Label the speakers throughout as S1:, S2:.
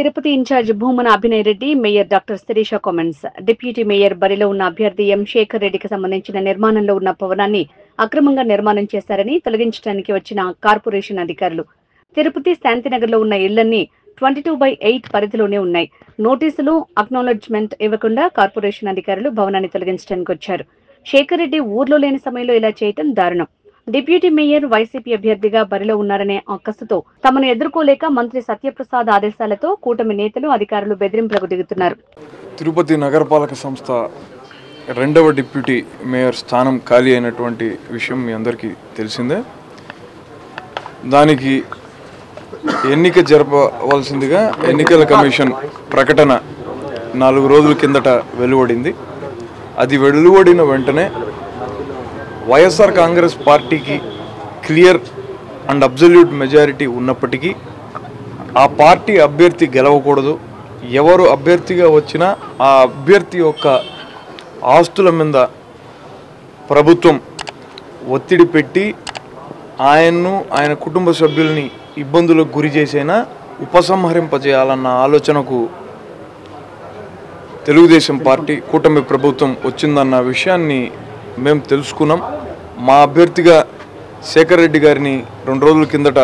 S1: Tirupati in-charge Bhumana Abhinay Reddy, mayor doctor Sirisha comments. Deputy mayor బరిలో ఉన్న అభ్యర్థి ఎం శేఖర్ రెడ్డికి సంబంధించిన నిర్మాణంలో ఉన్న భవనాన్ని అక్రమంగా నిర్మాణం చేశారని తొలగించడానికి వచ్చిన కార్పొరేషన్ అధికారులు. తిరుపతి శాంతినగర్ లో ఉన్న ఇళ్లన్నీ 22/8 పరిధిలోనే ఉన్నాయి. నోటీసులు, అక్నాలెడ్జ్మెంట్ ఇవ్వకుండా కార్పొరేషన్ అధికారులు భవనాన్ని తొలగించడానికి వచ్చారు. శేఖర్ రెడ్డి ఊర్లో లేని సమయంలో ఇలా చేయటం దారుణం. డిప్యూటీ మేయర్ వైసీపీ అభ్యర్థిగా బరిలో ఉన్నారనే అక్కసుతో తమను ఎదుర్కోలేక మంత్రి సత్యప్రసాద్ ఆదేశాలతో కూటమి నేతలు, అధికారులు బెదిరింపులకు దిగుతున్నారు.
S2: తిరుపతి నగరపాలక సంస్థ రెండవ డిప్యూటీ మేయర్ స్థానం ఖాళీ అయినటువంటి విషయం మీ అందరికీ తెలిసిందే. దానికి ఎన్నిక జరపవలసిందిగా ఎన్నికల కమిషన్ ప్రకటన 4 రోజుల కిందట వెలువడింది. అది వెలువడిన వెంటనే వైఎస్ఆర్ కాంగ్రెస్ పార్టీకి క్లియర్ అండ్ అబ్జల్యూట్ మెజారిటీ ఉన్నప్పటికీ ఆ పార్టీ అభ్యర్థి గెలవకూడదు. ఎవరు అభ్యర్థిగా వచ్చినా ఆ అభ్యర్థి యొక్క ఆస్తుల మీద ప్రభుత్వం ఒత్తిడి పెట్టి ఆయన్ను, ఆయన కుటుంబ సభ్యుల్ని ఇబ్బందులకు గురి చేసైనా ఉపసంహరింపజేయాలన్న ఆలోచనకు తెలుగుదేశం పార్టీ, కూటమి ప్రభుత్వం వచ్చిందన్న విషయాన్ని మేము తెలుసుకున్నాం. మా అభ్యర్థిగా శేఖర్ రెడ్డి గారిని 2 రోజుల కిందట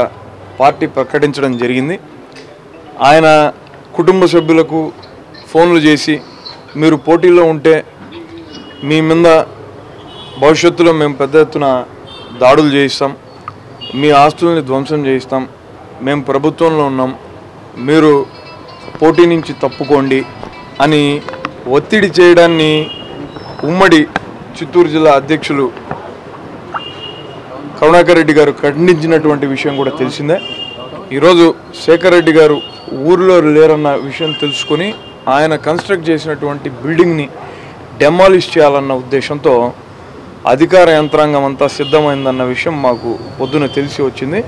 S2: పార్టీ ప్రకటించడం జరిగింది. ఆయన కుటుంబ సభ్యులకు ఫోన్లు చేసి మీరు పోటీలో ఉంటే మీ మీద భవిష్యత్తులో మేము పెద్ద ఎత్తున దాడులు చేయిస్తాం, మీ ఆస్తుల్ని ధ్వంసం చేయిస్తాం, మేము ప్రభుత్వంలో ఉన్నాం, మీరు పోటీ నుంచి తప్పుకోండి అని ఒత్తిడి చేయడాన్ని ఉమ్మడి చిత్తూరు జిల్లా అధ్యక్షులు కరుణాకర్ రెడ్డి గారు ఖండించినటువంటి విషయం కూడా తెలిసిందే. ఈరోజు శేఖర్ రెడ్డి గారు ఊరిలో లేరన్న విషయం తెలుసుకొని ఆయన కన్స్ట్రక్ట్ చేసినటువంటి బిల్డింగ్ని డెమాలిష్ చేయాలన్న ఉద్దేశంతో అధికార యంత్రాంగం అంతా సిద్ధమైందన్న విషయం మాకు పొద్దున తెలిసి వచ్చింది.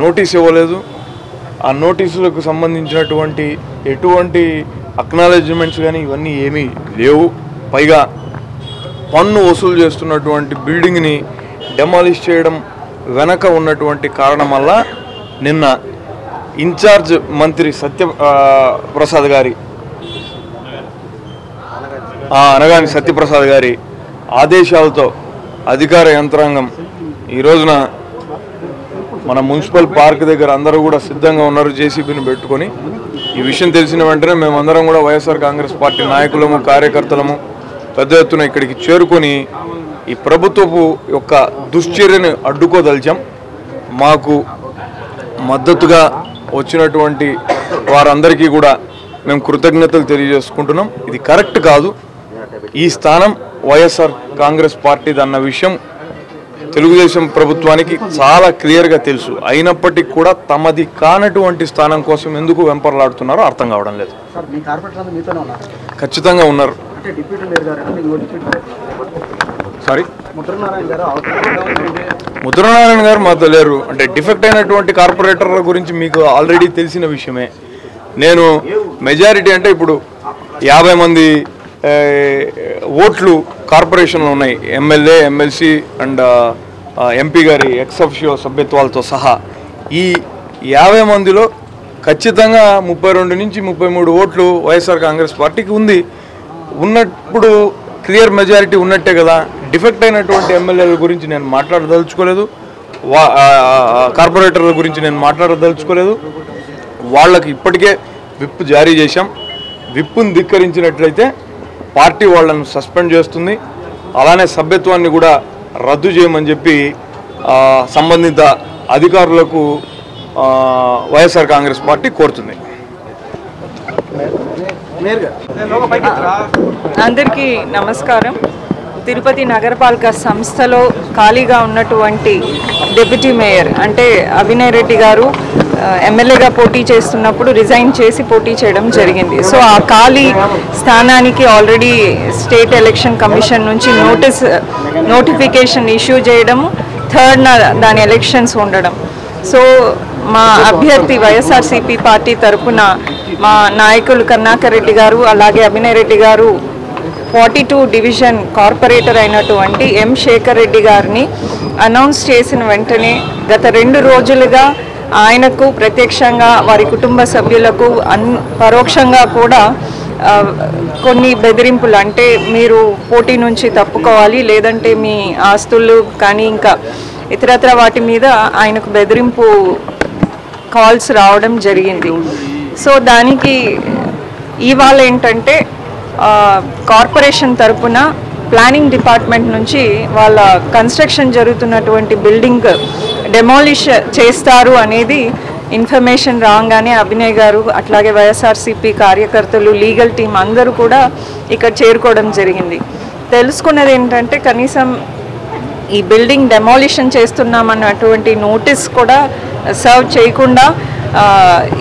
S2: నోటీస్ ఇవ్వలేదు. ఆ నోటీసులకు సంబంధించినటువంటి ఎటువంటి అక్నాలెడ్జ్మెంట్స్ కానీ ఇవన్నీ ఏమీ లేవు. పైగా పన్ను వసూలు చేస్తున్నటువంటి బిల్డింగ్ని డెమాలిష్ చేయడం వెనక ఉన్నటువంటి కారణం వల్ల నిన్న ఇన్ఛార్జ్ మంత్రి సత్యప్రసాద్ గారి అనగాని సత్యప్రసాద్ గారి ఆదేశాలతో అధికార యంత్రాంగం ఈ రోజున మన మున్సిపల్ పార్క్ దగ్గర అందరూ కూడా సిద్ధంగా ఉన్నారు జేసీబీని పెట్టుకొని. ఈ విషయం తెలిసిన వెంటనే మేమందరం కూడా వైఎస్ఆర్ కాంగ్రెస్ పార్టీ నాయకులము, కార్యకర్తలము పెద్ద ఎత్తున ఇక్కడికి చేరుకొని ఈ ప్రభుత్వపు యొక్క దుశ్చర్యను అడ్డుకోదలిచాం. మాకు మద్దతుగా వచ్చినటువంటి వారందరికీ కూడా మేము కృతజ్ఞతలు తెలియజేసుకుంటున్నాం. ఇది కరెక్ట్ కాదు. ఈ స్థానం వైఎస్ఆర్ కాంగ్రెస్ పార్టీది అన్న విషయం తెలుగుదేశం ప్రభుత్వానికి చాలా క్లియర్గా తెలుసు. అయినప్పటికీ కూడా తమది కానటువంటి స్థానం కోసం ఎందుకు వెంపర్లాడుతున్నారో అర్థం కావడం లేదు. ఖచ్చితంగా ఉన్నారు. సారీ, ముద్రనారాయణ గారు మాతో లేరు. అంటే డిఫెక్ట్ అయినటువంటి కార్పొరేటర్ల గురించి మీకు ఆల్రెడీ తెలిసిన విషయమే. నేను మెజారిటీ అంటే ఇప్పుడు 50 మంది ఓట్లు కార్పొరేషన్లో ఉన్నాయి. ఎమ్మెల్యే, ఎమ్మెల్సీ అండ్ ఎంపీ గారి ఎక్సఫిషియో సభ్యత్వాలతో సహా ఈ 50 మందిలో ఖచ్చితంగా 32 నుంచి 33 ఓట్లు వైఎస్ఆర్ కాంగ్రెస్ పార్టీకి ఉంది. ఉన్నప్పుడు క్లియర్ మెజారిటీ ఉన్నట్టే కదా. డిఫెక్ట్ అయినటువంటి ఎమ్మెల్యేల గురించి నేను మాట్లాడదలుచుకోలేదు, కార్పొరేటర్ల గురించి నేను మాట్లాడదలుచుకోలేదు. వాళ్ళకి ఇప్పటికే విప్ జారీ చేశాం. విప్పును ధిక్కరించినట్లయితే పార్టీ వాళ్ళను సస్పెండ్ చేస్తుంది. అలానే సభ్యత్వాన్ని కూడా రద్దు చేయమని చెప్పి సంబంధిత అధికారులకు వైఎస్ఆర్ కాంగ్రెస్ పార్టీ కోరుతుంది.
S3: అందరికీ నమస్కారం. తిరుపతి నగరపాలక సంస్థలో ఖాళీగా ఉన్నటువంటి డిప్యూటీ మేయర్ అంటే అభినయ్ రెడ్డి గారు ఎమ్మెల్యేగా పోటీ చేస్తున్నప్పుడు రిజైన్ చేసి పోటీ చేయడం జరిగింది. సో ఆ ఖాళీ స్థానానికి ఆల్రెడీ స్టేట్ ఎలక్షన్ కమిషన్ నుంచి నోటిఫికేషన్ ఇష్యూ చేయడం, 3rd దాని ఎలక్షన్స్ ఉండడం. సో మా అభ్యర్థి వైఎస్ఆర్సీపీ పార్టీ తరఫున మా నాయకులు కరుణాకర్ రెడ్డి గారు అలాగే అభినయ్ రెడ్డి గారు 42 డివిజన్ కార్పొరేటర్ అయినటువంటి ఎం శేఖర్ రెడ్డి గారిని అనౌన్స్ చేసిన వెంటనే గత 2 రోజులుగా ఆయనకు ప్రత్యక్షంగా వారి కుటుంబ సభ్యులకు పరోక్షంగా కూడా కొన్ని బెదిరింపులు, అంటే మీరు పోటీ నుంచి తప్పుకోవాలి, లేదంటే మీ ఆస్తులు కానీ ఇంకా ఇతరత్ర వాటి మీద ఆయనకు బెదిరింపు కాల్స్ రావడం జరిగింది. సో దానికి ఇవాళ ఏంటంటే కార్పొరేషన్ తరపున ప్లానింగ్ డిపార్ట్మెంట్ నుంచి వాళ్ళ కన్స్ట్రక్షన్ జరుగుతున్నటువంటి బిల్డింగ్ డెమాలిష్ చేస్తారు అనేది ఇన్ఫర్మేషన్ రాగానే అభినయ్ గారు అట్లాగే వైఎస్ఆర్సీపీ కార్యకర్తలు, లీగల్ టీం అందరూ కూడా ఇక్కడ చేరుకోవడం జరిగింది. తెలుసుకున్నది ఏంటంటే కనీసం ఈ బిల్డింగ్ డెమాలిషన్ చేస్తున్నామన్నటువంటి నోటీస్ కూడా సర్వ్ చేయకుండా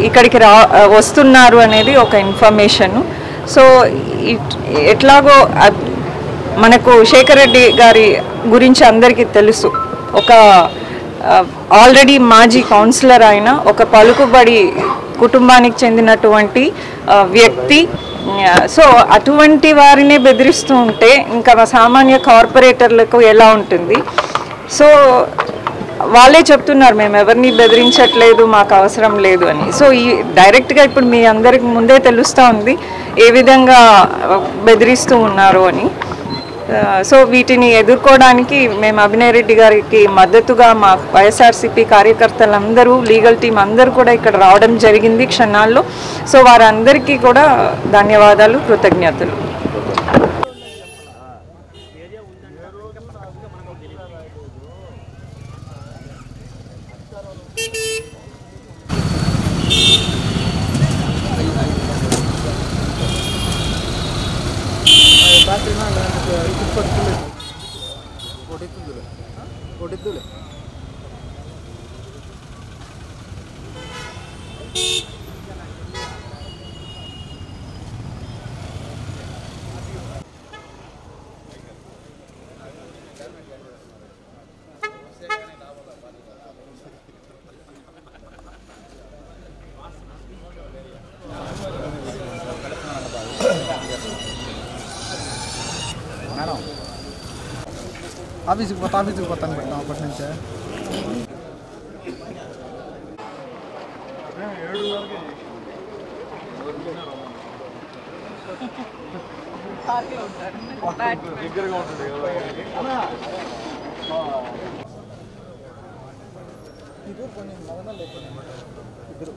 S3: ఇక్కడికి వస్తున్నారు అనేది ఒక ఇన్ఫర్మేషన్. సో ఎట్లాగో మనకు శేఖర్ రెడ్డి గారి గురించి అందరికీ తెలుసు. ఒక ఆల్రెడీ మాజీ కౌన్సిలర్ అయిన ఒక పలుకుబడి కుటుంబానికి చెందినటువంటి వ్యక్తి. సో అటువంటి వారినే బెదిరిస్తూ ఉంటే ఇంకా సామాన్య కార్పొరేటర్లకు ఎలా ఉంటుంది? సో వాళ్ళే చెప్తున్నారు మేము ఎవరిని బెదిరించట్లేదు, మాకు అవసరం లేదు అని. సో ఈ డైరెక్ట్గా ఇప్పుడు మీ అందరికి ముందే తెలుస్తూ ఉంది ఏ విధంగా బెదిరిస్తూ ఉన్నారు అని. సో వీటిని ఎదుర్కోవడానికి మేము అభినయ్ రెడ్డి గారికి మద్దతుగా మా వైఎస్ఆర్సీపీ కార్యకర్తలందరూ, లీగల్ టీం అందరూ కూడా ఇక్కడ రావడం జరిగింది క్షణాల్లో. సో వారందరికీ కూడా ధన్యవాదాలు, కృతజ్ఞతలు.
S4: ఆఫీస్కి పోతాను పెట్టాం అప్పటి నుంచే.
S2: దగ్గరగా ఉంటుంది
S4: ఇద్దరు కొన్ని మగనా లేకుండా ఇద్దరు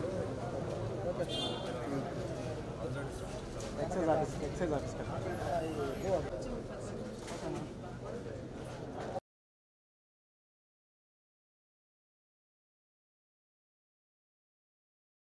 S4: ఎక్సైజ్ ఆఫీస్ కదా.